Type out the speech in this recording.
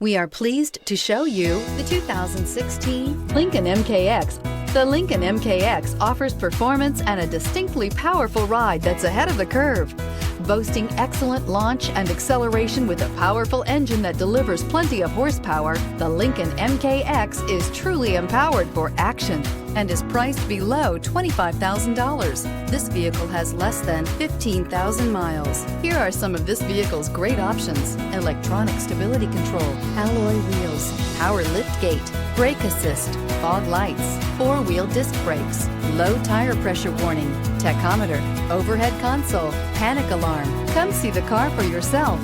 We are pleased to show you the 2016 Lincoln MKX. The Lincoln MKX offers performance and a distinctly powerful ride that's ahead of the curve. Boasting excellent launch and acceleration with a powerful engine that delivers plenty of horsepower, the Lincoln MKX is truly empowered for action and is priced below $25,000. This vehicle has less than 15,000 miles. Here are some of this vehicle's great options: electronic stability control, alloy wheels, power liftgate, brake assist, fog lights, four-wheel disc brakes, low tire pressure warning, tachometer, overhead console, panic alarm. Come see the car for yourself.